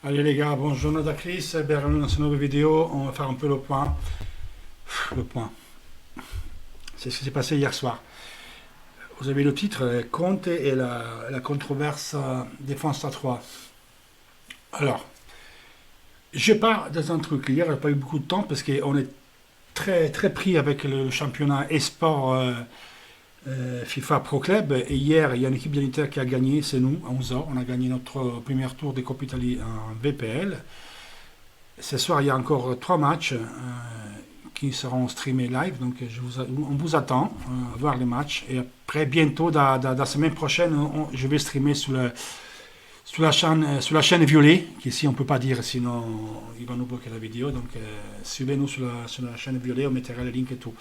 Allez les gars, bonjour da Chris, bienvenue dans cette nouvelle vidéo. On va faire un peu le point. Le point. C'est ce qui s'est passé hier soir. Vous avez le titre, Conte et la controverse défense à 3. Alors, je pars dans un truc. Hier, j'ai pas eu beaucoup de temps parce qu'on est très, très pris avec le championnat e-sport FIFA Pro Club. Et hier, il y a une équipe de l'Inter qui a gagné, c'est nous, à 11h. On a gagné notre premier tour des Coupes Italie en VPL. Ce soir, il y a encore 3 matchs qui seront streamés live. Donc, on vous attend à voir les matchs. Et après, bientôt, dans la semaine prochaine, je vais streamer sur la chaîne Violet, qu'ici on ne peut pas dire, sinon il va nous bloquer la vidéo. Donc, suivez-nous sur la chaîne Violet, on mettra le link et tout.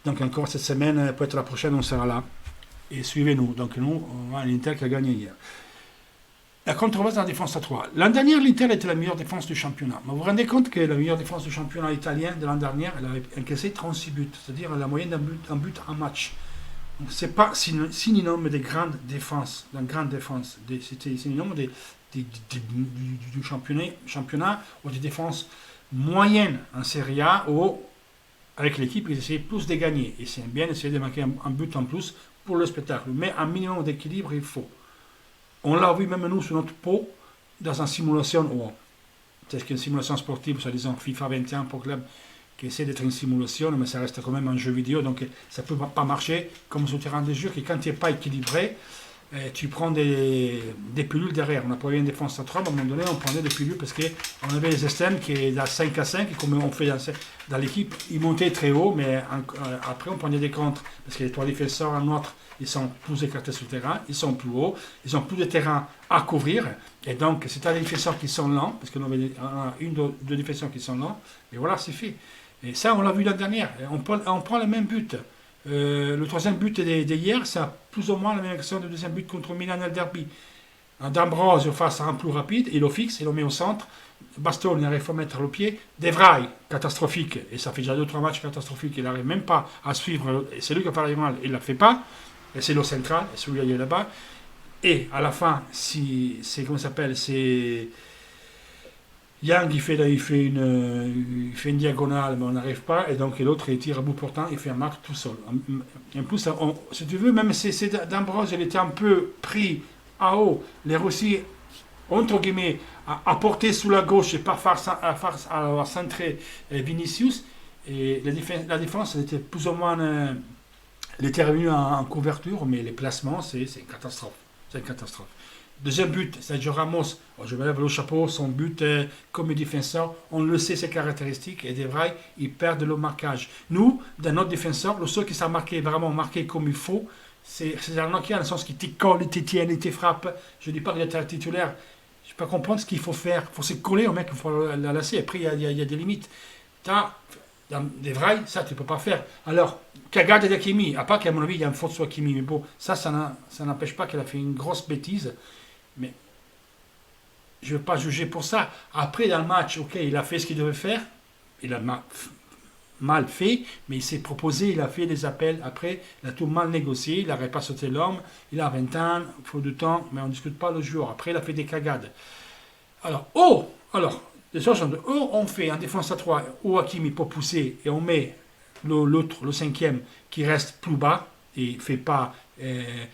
Donc, encore cette semaine, peut-être la prochaine, on sera là. Et suivez-nous. Donc, nous, on a l'Inter qui a gagné hier. La controverse dans la défense à 3. L'an dernier, l'Inter était la meilleure défense du championnat. Mais vous vous rendez compte que la meilleure défense du championnat italien de l'an dernier, elle avait encaissé 36 buts, c'est-à-dire la moyenne d'un but en match. Donc, ce n'est pas synonyme de grande défense, d'une grande défense. C'était synonyme du championnat ou des défenses moyennes en Serie A où, avec l'équipe, ils essayaient plus de gagner. Et c'est bien d'essayer de marquer un but en plus pour le spectacle. Mais un minimum d'équilibre, il faut. On l'a vu même nous sur notre pot dans une simulation, c'est qu'une simulation sportive, soi-disant FIFA 21 pour club, qui essaie d'être une simulation, mais ça reste quand même un jeu vidéo, donc ça ne peut pas marcher comme sur le terrain de jeu, que quand tu n'es pas équilibré, tu prends des pilules derrière. On a pas eu une défense à 3, à un moment donné, on prenait des pilules parce qu'on avait les systèmes qui est à 5 à 5, et comme on fait dans l'équipe, ils montaient très haut, mais après on prenait des contres, parce que les 3 défenseurs en notre, ils sont plus écartés sur le terrain, ils sont plus hauts, ils ont plus de terrain à couvrir, et donc c'est à des défenseurs qui sont lents, parce qu'on a une ou deux défenseurs qui sont lents, et voilà, c'est fait. Et ça, on l'a vu l'année dernière, on prend le même but. Le troisième but d'hier, c'est plus ou moins la même action du deuxième but contre Milan al derby. D'Ambrosio face à un plus rapide, il le fixe, il le met au centre. Bastoni n'arrive pas à mettre le pied. Devray, catastrophique, et ça fait déjà 2-3 matchs catastrophiques, il n'arrive même pas à suivre, et c'est lui qui a fait mal, il ne la fait pas, et c'est le central, et celui-là il est là-bas. Et à la fin, c'est comment ça s'appelle, c'est Yang, il fait une diagonale, mais on n'arrive pas, et donc l'autre il tire à bout portant, il fait un marque tout seul. En plus, si tu veux, même si D'Ambrose, il était un peu pris à haut, les Russes, entre guillemets, à porter sous la gauche et pas à centrer Vinicius, et la défense elle était plus ou moins, elle était revenue en couverture, mais les placements, c'est une catastrophe. C'est une catastrophe. Deuxième but, Sergio Ramos, je me lève le chapeau, son but comme défenseur, on le sait ses caractéristiques, et des vrais, il perd le marquage. Nous, dans notre défenseur, le seul qui s'est vraiment marqué comme il faut, c'est Nokia, dans le sens qu'il te colle, il te tient, il te frappe. Je ne dis pas qu'il est titulaire, je ne peux pas comprendre ce qu'il faut faire. Il faut se coller au mec, il faut la lasser, après il y a des limites. Dans des vrais, ça tu ne peux pas faire. Alors, Kagade d'Akimi, à part qu'à mon avis il y a une faute sur Akimi, mais bon, ça n'empêche pas qu'elle a fait une grosse bêtise. Mais je ne veux pas juger pour ça. Après, dans le match, ok, il a fait ce qu'il devait faire. Il a mal fait, mais il s'est proposé, il a fait des appels. Après, il a tout mal négocié, il n'aurait pas sauté l'homme. Il a 20 ans, il faut du temps, mais on ne discute pas le joueur. Après, il a fait des cagades. Alors, les choses sont on fait en défense à 3, ou Hakimi pour pousser, et on met l'autre, le cinquième, qui reste plus bas, et il ne fait pas.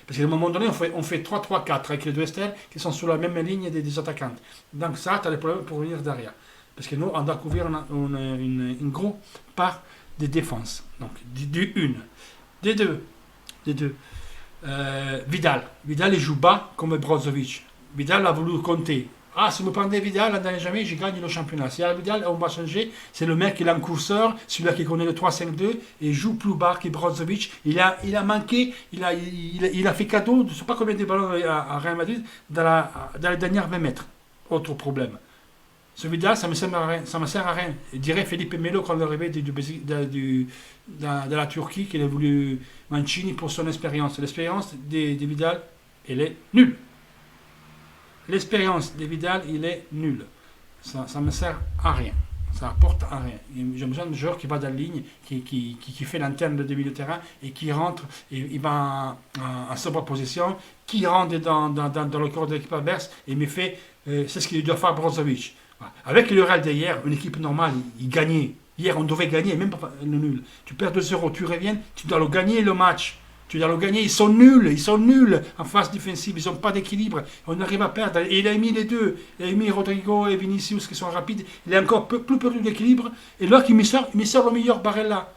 Parce qu'à un moment donné, on fait 3-3-4 avec les deux stèles qui sont sur la même ligne des attaquants. Donc ça, tu as des problèmes pour venir derrière. Parce que nous, on doit couvrir une grosse part des défenses. Donc, du 1. Des 2. Vidal, il joue bas comme Brozovic. Vidal a voulu compter. Ah, si vous prenez Vidal, l'an dernier jamais, j'ai gagné le championnat. Si Vidal, on va changer, c'est le mec qui est l'encurseur, celui-là qui connaît le 3-5-2 et joue plus bas que Brozovic. Il a manqué, il a fait cadeau, je ne sais pas combien de ballons à Real Madrid dans les dernières 20 mètres. Autre problème. Ce Vidal, ça ne me sert à rien. Je dirais Felipe Melo quand il est arrivé de la Turquie, qu'il a voulu Mancini pour son expérience. L'expérience de Vidal, elle est nulle. L'expérience de Vidal, il est nul. Ça ne me sert à rien. Ça apporte à rien. J'ai besoin de joueur qui va dans la ligne, qui fait l'antenne de début de terrain et qui rentre, et il va en sobreposition, qui rentre dans le corps de l'équipe adverse et me fait, c'est ce qu'il doit faire Brozovic. Voilà. Avec le Real d'hier, une équipe normale, il gagnait. Hier, on devait gagner, même pas le nul. Tu perds 2-0, tu reviens, tu dois le gagner le match. Tu dois le gagner, ils sont nuls en phase défensive, ils n'ont pas d'équilibre, on arrive à perdre. Et il a mis les deux, il a mis Rodrigo et Vinicius qui sont rapides, il a encore plus perdu d'équilibre, et là il me sort le meilleur Barella.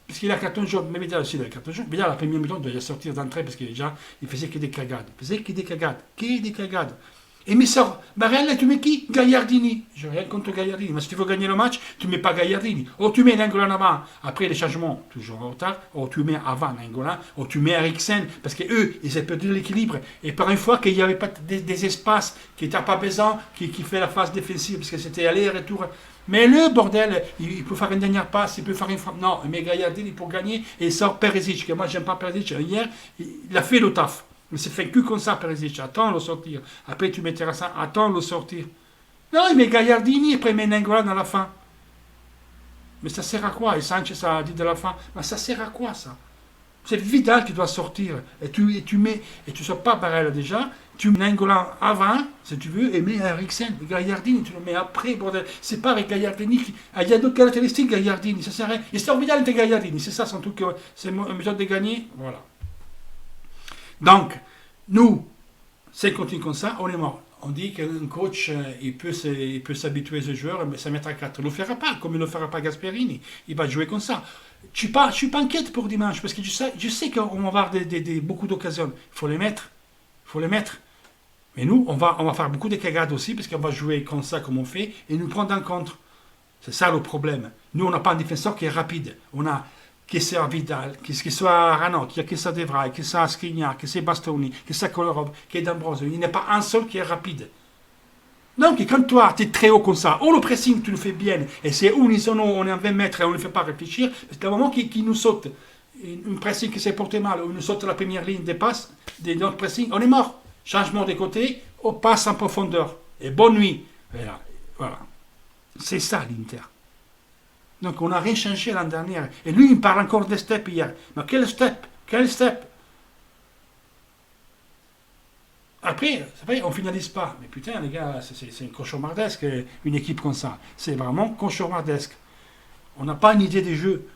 Parce qu'il a carton jaune, mais Vidal aussi il a carton jaune. Vidal, la première mi-temps, il doit sortir d'entrée parce que déjà, il faisait que des cagades. Et il me sort, Barella, tu mets qui? Gagliardini. Je n'ai rien contre Gagliardini, mais si tu veux gagner le match, tu ne mets pas Gagliardini. Ou tu mets Nainggolan avant, après les changements, toujours en retard, ou tu mets avant Nainggolan, ou tu mets Eriksen, parce qu'eux, ils ont perdu l'équilibre. Et par une fois qu'il n'y avait pas des espaces, qu'il n'était pas besoin, qui fait la phase défensive, parce que c'était aller-retour. Mais le bordel, il peut faire une dernière passe, il peut faire une frappe. Non, mais Gagliardini pour gagner, et il sort Perisic, que moi j'aime pas Perisic. Hier, il a fait le taf. Mais c'est fait que comme ça, Perisic. Attends le sortir. Après, tu mettras ça. Attends le sortir. Non, il met Gagliardini et après il met Nainggolan à la fin. Mais ça sert à quoi? Et Sanchez a dit de la fin. Mais ça sert à quoi ça? C'est Vidal qui doit sortir. Et tu ne sors pas Barella déjà. Tu mets Nainggolan avant, si tu veux, et mets Eriksen. Gagliardini, tu le mets après, bordel. C'est pas avec Gagliardini. Il y a d'autres caractéristiques, Gagliardini. Ça sert à rien. Et c'est Vidal et Gagliardini. C'est ça son truc. C'est une méthode de gagner. Voilà. Donc, nous, si on continue comme ça, on est mort. On dit qu'un coach, il peut s'habituer à ce joueur, mais ça mettra 4. Il ne le fera pas, comme il ne le fera pas Gasperini. Il va jouer comme ça. Je ne suis pas inquiète pour dimanche, parce que je sais qu'on va avoir beaucoup d'occasions. Il faut les mettre. Mais nous, on va faire beaucoup de cagades aussi, parce qu'on va jouer comme ça, comme on fait, et nous prendre en compte. C'est ça le problème. Nous, on n'a pas un défenseur qui est rapide. On a que c'est Vidal, que ce soit Ranocchia, que c'est De Vrij, que c'est Skriniar, que c'est Bastoni, que c'est Kolarov, que c'est D'Ambrosio. Il n'y a pas un seul qui est rapide. Donc, quand toi, tu es très haut comme ça, ou le pressing, tu le fais bien, et c'est unisono, on est à 20 mètres et on ne le fait pas réfléchir, c'est un moment qui nous saute. Une pressing qui s'est porté mal, ou nous saute la première ligne des passes, de notre pressing, on est mort. Changement de côté, on passe en profondeur. Et bonne nuit. Voilà. C'est ça l'Inter. Donc on n'a rien changé l'an dernier. Et lui, il me parle encore des steps hier. Mais quel step? Après, c'est vrai, on ne finalise pas. Mais putain, les gars, c'est une cauchemardesque, une équipe comme ça. C'est vraiment cauchemardesque. On n'a pas une idée des jeux.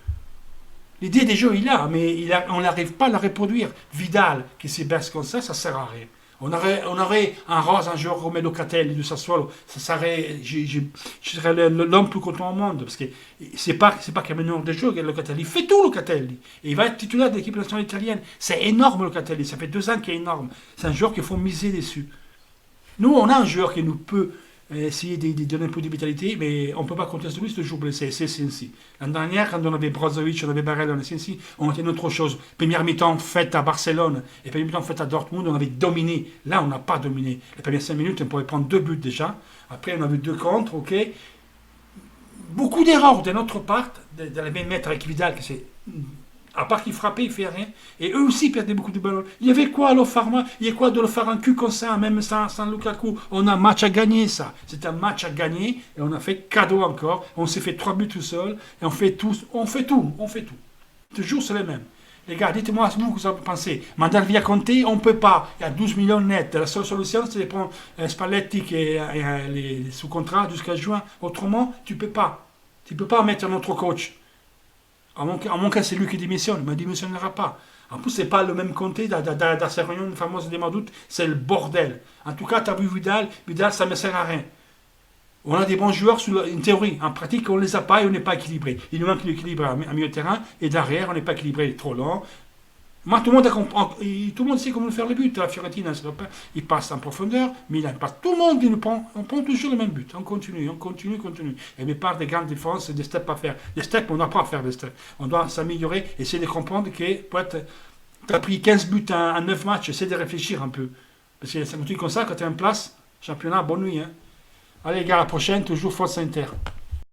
L'idée des jeux, il a, mais on n'arrive pas à la reproduire. Vidal, qui se baisse comme ça ne sert à rien. On aurait un Rose, un joueur comme Locatelli de Sassuolo, ça serait, je serais l'homme plus content au monde, parce que c'est pas qu'un meneur de jeu, Locatelli, il fait tout Locatelli, et il va être titulaire de l'équipe nationale italienne, c'est énorme Locatelli, ça fait 2 ans qu'il est énorme, c'est un joueur qu'il faut miser dessus. Nous, on a un joueur qui nous peut essayer de donner un peu de vitalité, mais on ne peut pas compter sur lui, c'est toujours blessé, c'est Sensi. L'année dernière, quand on avait Brozovic, on avait Barella, on avait Sensi, on était une autre chose. Première mi-temps faite à Barcelone, et première mi-temps faite à Dortmund, on avait dominé. Là, on n'a pas dominé. Les premières 5 minutes, on pouvait prendre 2 buts déjà. Après, on a vu 2 contre, ok. Beaucoup d'erreurs de notre part, de la même mettre avec Vidal, que c'est... À part qu'il frappait, il ne fait rien. Et eux aussi perdaient beaucoup de ballons. Il y avait quoi à l'Ofarma? Il y a quoi de le faire un cul comme ça, même sans Lukaku? On a un match à gagner, ça. C'est un match à gagner. Et on a fait cadeau encore. On s'est fait 3 buts tout seul. Et on fait tout. Toujours c'est les mêmes. Les gars, dites-moi ce que vous en pensez. Mandar via Conte, on ne peut pas. Il y a 12 millions net. La seule solution, c'est de prendre Spalletti qui est sous contrat jusqu'à juin. Autrement, tu ne peux pas. Tu ne peux pas mettre un autre coach. À mon cas, c'est lui qui démissionne, mais il ne démissionnera pas. En plus, ce n'est pas le même comté dans ces réunions fameuses de mois d'août, c'est le bordel. En tout cas, tu as vu Vidal, ça ne me sert à rien. On a des bons joueurs, en théorie. En pratique, on ne les a pas et on n'est pas équilibré. Il nous manque l'équilibre à milieu de terrain et derrière, on n'est pas équilibré, il est trop long. Moi, tout le monde sait comment faire le but. La Fiorentina, il passe en profondeur, Milan passe. Tout le monde, on prend toujours le même but. On continue. Et mais par des grandes défenses, des steps à faire. Des steps, on n'a pas à faire des steps. On doit s'améliorer, essayer de comprendre que tu as pris 15 buts en 9 matchs, essaie de réfléchir un peu. Parce que ça continue comme ça, quand tu es en place, championnat, bonne nuit. Hein. Allez, les gars, à la prochaine, toujours Force Inter.